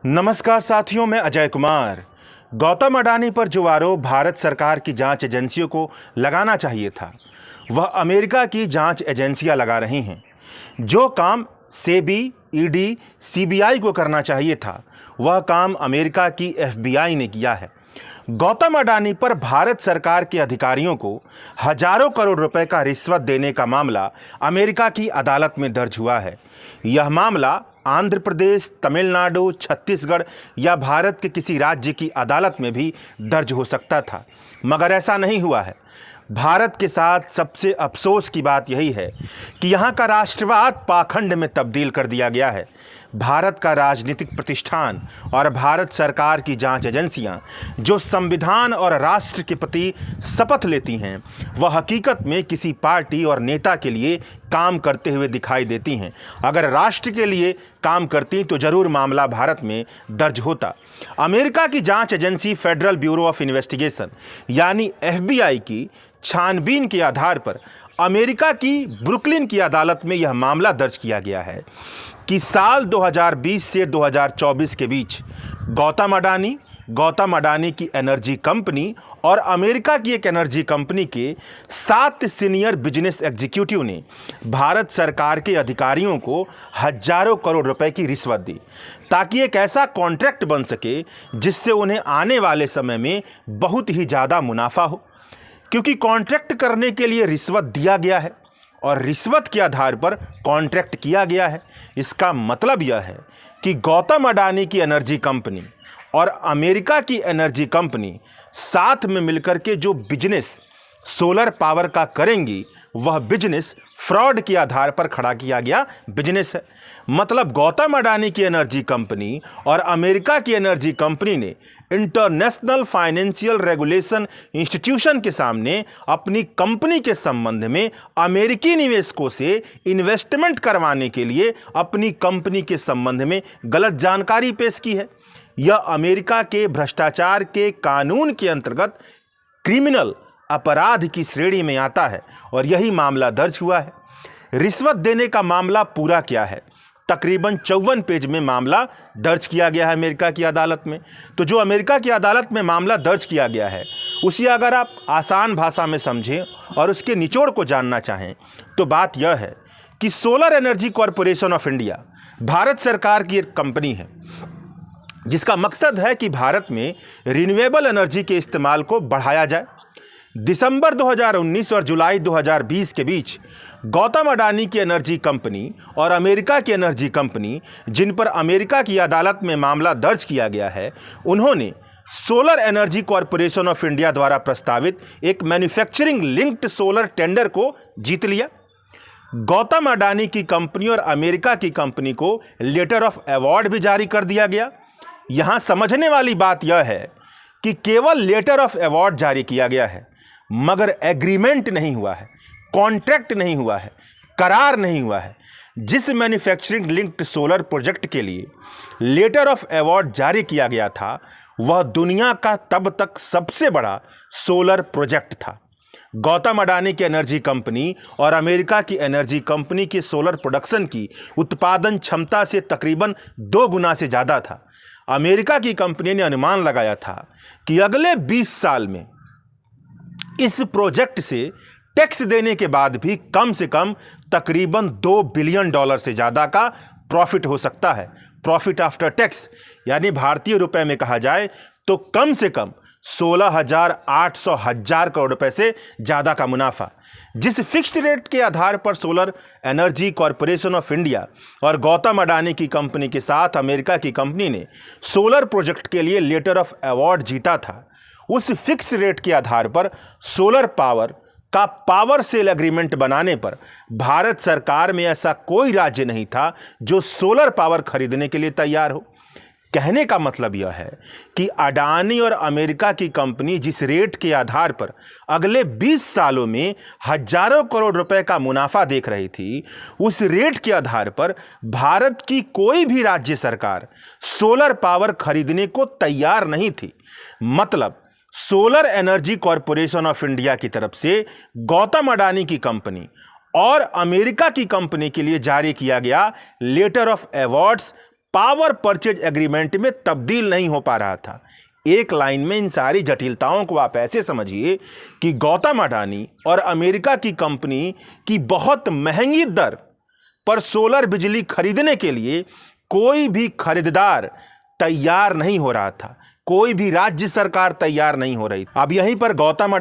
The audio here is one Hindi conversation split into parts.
नमस्कार साथियों, मैं अजय कुमार। गौतम अडानी पर जो आरोप भारत सरकार की जांच एजेंसियों को लगाना चाहिए था, वह अमेरिका की जांच एजेंसियां लगा रही हैं। जो काम सेबी, ईडी, सीबीआई को करना चाहिए था, वह काम अमेरिका की एफबीआई ने किया है। गौतम अडानी पर भारत सरकार के अधिकारियों को हजारों करोड़ रुपए का रिश्वत देने का मामला अमेरिका की अदालत में दर्ज हुआ है। यह मामला आंध्र प्रदेश, तमिलनाडु, छत्तीसगढ़ या भारत के किसी राज्य की अदालत में भी दर्ज हो सकता था, मगर ऐसा नहीं हुआ है। भारत के साथ सबसे अफसोस की बात यही है कि यहाँ का राष्ट्रवाद पाखंड में तब्दील कर दिया गया है। भारत का राजनीतिक प्रतिष्ठान और भारत सरकार की जांच एजेंसियां जो संविधान और राष्ट्र के प्रति शपथ लेती हैं, वह हकीकत में किसी पार्टी और नेता के लिए काम करते हुए दिखाई देती हैं। अगर राष्ट्र के लिए काम करती तो जरूर मामला भारत में दर्ज होता। अमेरिका की जांच agency federal bureau of investigation यानी एफबीआई की छानबीन के आधार पर अमेरिका की ब्रुकलिन की अदालत में यह मामला दर्ज किया गया है कि साल 2020 से 2024 के बीच गौतम अडानी की एनर्जी कंपनी और अमेरिका की एक एनर्जी कंपनी के 7 सीनियर बिजनेस एग्जीक्यूटिव ने भारत सरकार के अधिकारियों को हजारों करोड़ रुपए की रिश्वत दी, ताकि एक ऐसा कॉन्ट्रैक्ट बन सके जिससे उन्हें आने वाले समय में बहुत ही ज़्यादा मुनाफा हो। क्योंकि कॉन्ट्रैक्ट करने के लिए रिश्वत दिया गया है और रिश्वत के आधार पर कॉन्ट्रैक्ट किया गया है। इसका मतलब यह है कि गौतम अडानी की एनर्जी कंपनी और अमेरिका की एनर्जी कंपनी साथ में मिलकर के जो बिजनेस सोलर पावर का करेंगी, वह बिजनेस फ्रॉड के आधार पर खड़ा किया गया बिजनेस है। मतलब गौतम अडानी की एनर्जी कंपनी और अमेरिका की एनर्जी कंपनी ने इंटरनेशनल फाइनेंशियल रेगुलेशन इंस्टीट्यूशन के सामने अपनी कंपनी के संबंध में अमेरिकी निवेशकों से इन्वेस्टमेंट करवाने के लिए अपनी कंपनी के संबंध में गलत जानकारी पेश की है। यह अमेरिका के भ्रष्टाचार के कानून के अंतर्गत क्रिमिनल अपराध की श्रेणी में आता है और यही मामला दर्ज हुआ है। रिश्वत देने का मामला पूरा क्या है? तकरीबन 54 पेज में मामला दर्ज किया गया है अमेरिका की अदालत में। तो जो अमेरिका की अदालत में मामला दर्ज किया गया है, उसी अगर आप आसान भाषा में समझें और उसके निचोड़ को जानना चाहें, तो बात यह है कि solar energy corporation of India Bharat सरकार की एक कंपनी है, जिसका मकसद है कि भारत में रिन्यूएबल एनर्जी के इस्तेमाल को बढ़ाया जाए। दिसंबर 2019 और जुलाई 2020 के बीच गौतम अडानी की एनर्जी कंपनी और अमेरिका की एनर्जी कंपनी, जिन पर अमेरिका की अदालत में मामला दर्ज किया गया है, उन्होंने solar energy corporation of India द्वारा प्रस्तावित एक मैन्युफैक्चरिंग लिंक्ड सोलर टेंडर को जीत लिया। गौतम अडानी की कंपनी और अमेरिका की कंपनी को लेटर ऑफ अवार्ड भी जारी कर दिया गया। यहां समझने वाली बात यह है कि केवल लेटर ऑफ अवार्ड जारी किया गया है, मगर एग्रीमेंट नहीं हुआ है, कॉन्ट्रैक्ट नहीं हुआ है, करार नहीं हुआ है। जिस मैन्युफैक्चरिंग लिंक्ड सोलर प्रोजेक्ट के लिए लेटर ऑफ अवार्ड जारी किया गया था, वह दुनिया का तब तक सबसे बड़ा सोलर प्रोजेक्ट था। गौतम अडानी की एनर्जी कंपनी और अमेरिका की एनर्जी कंपनी की सोलर प्रोडक्शन की उत्पादन क्षमता से तकरीबन 2 गुना से ज़्यादा था। अमेरिका की कंपनी ने अनुमान लगाया था कि अगले 20 साल में इस प्रोजेक्ट से टैक्स देने के बाद भी कम से कम तकरीबन $2 बिलियन से ज़्यादा का प्रॉफिट हो सकता है। प्रॉफिट आफ्टर टैक्स यानी भारतीय रुपए में कहा जाए तो कम से कम 16,800 करोड़ रुपए से ज़्यादा का मुनाफा। जिस फिक्स्ड रेट के आधार पर solar energy corporation of India और गौतम अडानी की कंपनी के साथ अमेरिका की कंपनी ने सोलर प्रोजेक्ट के लिए लेटर ऑफ अवार्ड जीता था, उस फिक्स रेट के आधार पर सोलर पावर का पावर सेल एग्रीमेंट बनाने पर भारत सरकार में ऐसा कोई राज्य नहीं था जो सोलर पावर खरीदने के लिए तैयार हो। कहने का मतलब यह है कि अडानी और अमेरिका की कंपनी जिस रेट के आधार पर अगले 20 सालों में हजारों करोड़ रुपए का मुनाफा देख रही थी, उस रेट के आधार पर भारत की कोई भी राज्य सरकार सोलर पावर खरीदने को तैयार नहीं थी। मतलब solar energy corporation of India की तरफ से गौतम अडानी की कंपनी और अमेरिका की कंपनी के लिए जारी किया गया letter of awards power purchase agreement में तब्दील नहीं हो पा रहा था। एक लाइन में इन सारी जटिलताओं को आप ऐसे समझिए कि गौतम अडानी और अमेरिका की कंपनी की बहुत महंगी दर पर सोलर बिजली खरीदने के लिए कोई भी खरीदार तैयार नहीं हो रहा था, कोई भी राज्य सरकार तैयार नहीं हो रही। अब यहीं पर गौतम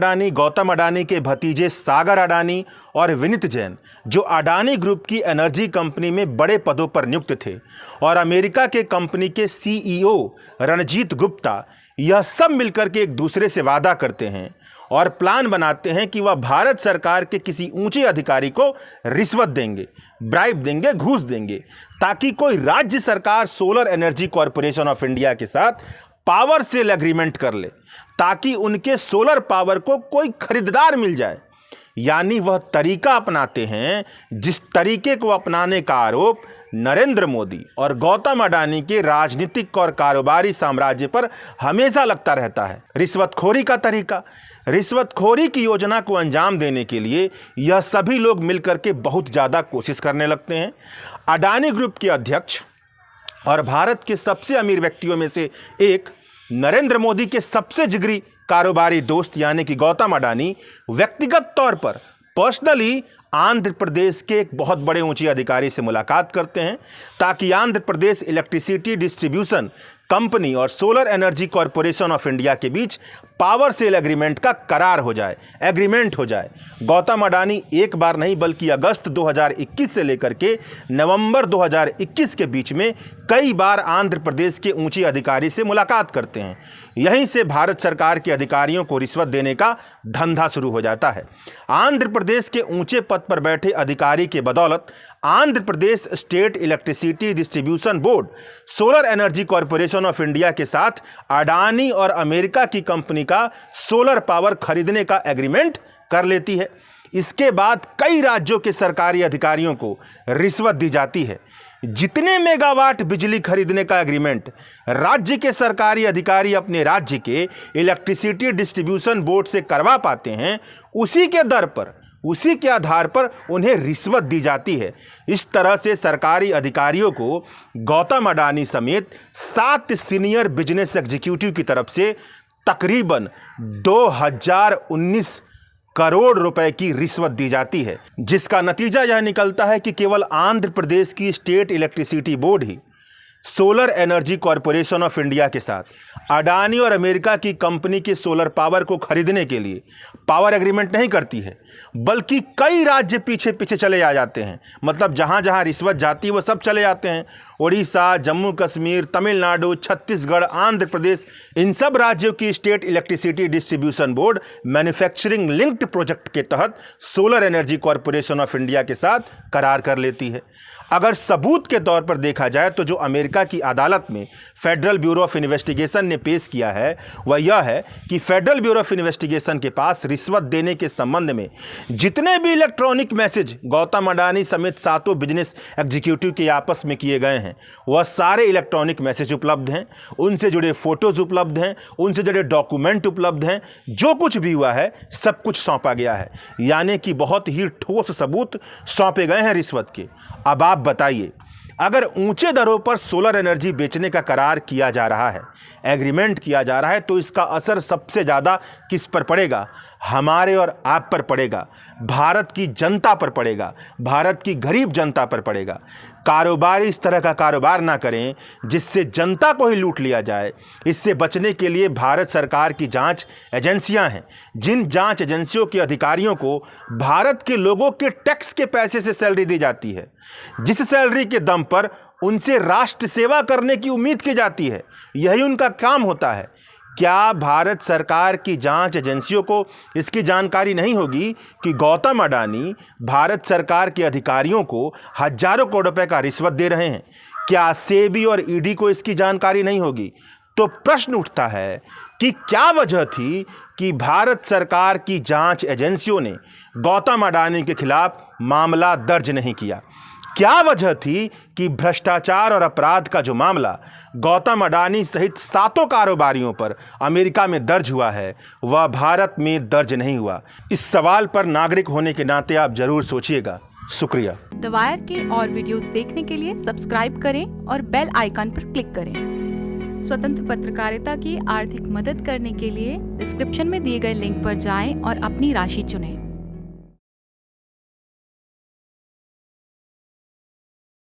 अडानी के भतीजे सागर अडानी और विनीत जैन, जो अडानी ग्रुप की एनर्जी कंपनी में बड़े पदों पर नियुक्त थे, और अमेरिका के कंपनी के सीईओ रणजीत गुप्ता, यह सब मिलकर के एक दूसरे से वादा करते हैं और प्लान बनाते हैं कि वह भारत सरकार के किसी ऊंचे अधिकारी को रिश्वत देंगे, ब्राइब देंगे, घूस देंगे, ताकि कोई राज्य सरकार solar energy corporation of India के साथ पावर सेल एग्रीमेंट कर ले, ताकि उनके सोलर पावर को कोई खरीदार मिल जाए। यानी वह तरीका अपनाते हैं जिस तरीके को अपनाने का आरोप नरेंद्र मोदी और गौतम अडानी के राजनीतिक और कारोबारी साम्राज्य पर हमेशा लगता रहता है, रिश्वतखोरी का तरीका। रिश्वतखोरी की योजना को अंजाम देने के लिए यह सभी लोग मिलकर के बहुत ज़्यादा कोशिश करने लगते हैं। अडानी ग्रुप के अध्यक्ष और भारत के सबसे अमीर व्यक्तियों में से एक नरेंद्र मोदी के सबसे जिगरी कारोबारी दोस्त यानी कि गौतम अडानी व्यक्तिगत तौर पर पर्सनली आंध्र प्रदेश के एक बहुत बड़े ऊंचे अधिकारी से मुलाकात करते हैं, ताकि Andhra Pradesh electricity distribution company और solar energy corporation of India के बीच पावर सेल एग्रीमेंट का करार हो जाए, एग्रीमेंट हो जाए। गौतम अडानी एक बार नहीं बल्कि अगस्त 2021 से लेकर के नवंबर 2021 के बीच में कई बार आंध्र प्रदेश के ऊंचे अधिकारी से मुलाकात करते हैं। यहीं से भारत सरकार के अधिकारियों को रिश्वत देने का धंधा शुरू हो जाता है। आंध्र प्रदेश के ऊंचे पद पर बैठे अधिकारी के बदौलत Andhra Pradesh state electricity distribution board solar energy corporation of India के साथ अडानी और अमेरिका की कंपनी का सोलर पावर खरीदने का एग्रीमेंट कर लेती है। इसके बाद कई राज्यों के सरकारी अधिकारियों को रिश्वत दी जाती है। जितने मेगावाट बिजली खरीदने का एग्रीमेंट राज्य के सरकारी अधिकारी अपने राज्य के इलेक्ट्रिसिटी डिस्ट्रीब्यूशन बोर्ड से करवा पाते हैं, उसी के दर पर, उसी के आधार पर उन्हें रिश्वत दी जाती है। इस तरह से सरकारी अधिकारियों को गौतम अडानी समेत 7 सीनियर बिजनेस एग्जीक्यूटिव की तरफ से तकरीबन 2019 करोड़ रुपए की रिश्वत दी जाती है, जिसका नतीजा यह निकलता है कि केवल आंध्र प्रदेश की state electricity board he solar energy corporation of India के साथ अडानी और अमेरिका की कंपनी के सोलर पावर को खरीदने के लिए पावर एग्रीमेंट नहीं करती है, बल्कि कई राज्य पीछे पीछे चले आ जाते हैं। मतलब जहां जहां रिश्वत जाती है वो सब चले जाते हैं। ओडिशा, जम्मू कश्मीर, तमिलनाडु, छत्तीसगढ़, आंध्र प्रदेश, इन सब राज्यों की state electricity distribution board manufacturing linked project के तहत solar energy corporation of India के साथ करार कर लेती है। अगर सबूत के तौर पर देखा जाए तो जो अमेरिका की अदालत में फेडरल ब्यूरो ऑफ इन्वेस्टिगेशन ने पेश किया है वह यह है कि फेडरल ब्यूरो ऑफ इन्वेस्टिगेशन के पास रिश्वत देने के संबंध में जितने भी इलेक्ट्रॉनिक मैसेज गौतम अडानी समेत 7 बिजनेस एग्जीक्यूटिव के आपस में किए गए हैं, वह सारे इलेक्ट्रॉनिक मैसेज उपलब्ध हैं, उनसे जुड़े फोटोज उपलब्ध हैं, उनसे जुड़े डॉक्यूमेंट उपलब्ध हैं। जो कुछ भी हुआ है सब कुछ सौंपा गया है, यानी कि बहुत ही ठोस सबूत सौंपे गए हैं रिश्वत के। अब आप बताइए, अगर ऊंचे दरों पर सोलर एनर्जी बेचने का करार किया जा रहा है, एग्रीमेंट किया जा रहा है, तो इसका असर सबसे ज़्यादा किस पर पड़ेगा? हमारे और आप पर पड़ेगा, भारत की जनता पर पड़ेगा, भारत की गरीब जनता पर पड़ेगा। कारोबारी इस तरह का कारोबार ना करें जिससे जनता को ही लूट लिया जाए। इससे बचने के लिए भारत सरकार की जांच एजेंसियां हैं, जिन जांच एजेंसियों के अधिकारियों को भारत के लोगों के टैक्स के पैसे से सैलरी दी जाती है, जिस सैलरी के दम पर उनसे राष्ट्र सेवा करने की उम्मीद की जाती है, यही उनका काम होता है। क्या भारत सरकार की जांच एजेंसियों को इसकी जानकारी नहीं होगी कि गौतम अडानी भारत सरकार के अधिकारियों को हजारों करोड़ रुपए का रिश्वत दे रहे हैं? क्या सेबी और ईडी को इसकी जानकारी नहीं होगी? तो प्रश्न उठता है कि क्या वजह थी कि भारत सरकार की जांच एजेंसियों ने गौतम अडानी के खिलाफ मामला दर्ज नहीं किया? क्या वजह थी कि भ्रष्टाचार और अपराध का जो मामला गौतम अडानी सहित 7 कारोबारियों पर अमेरिका में दर्ज हुआ है वह भारत में दर्ज नहीं हुआ? इस सवाल पर नागरिक होने के नाते आप जरूर सोचिएगा। शुक्रिया। द वायर के और वीडियोस देखने के लिए सब्सक्राइब करें और बेल आइकन पर क्लिक करें। स्वतंत्र पत्रकारिता की आर्थिक मदद करने के लिए डिस्क्रिप्शन में दिए गए लिंक पर जाएं और अपनी राशि चुनें।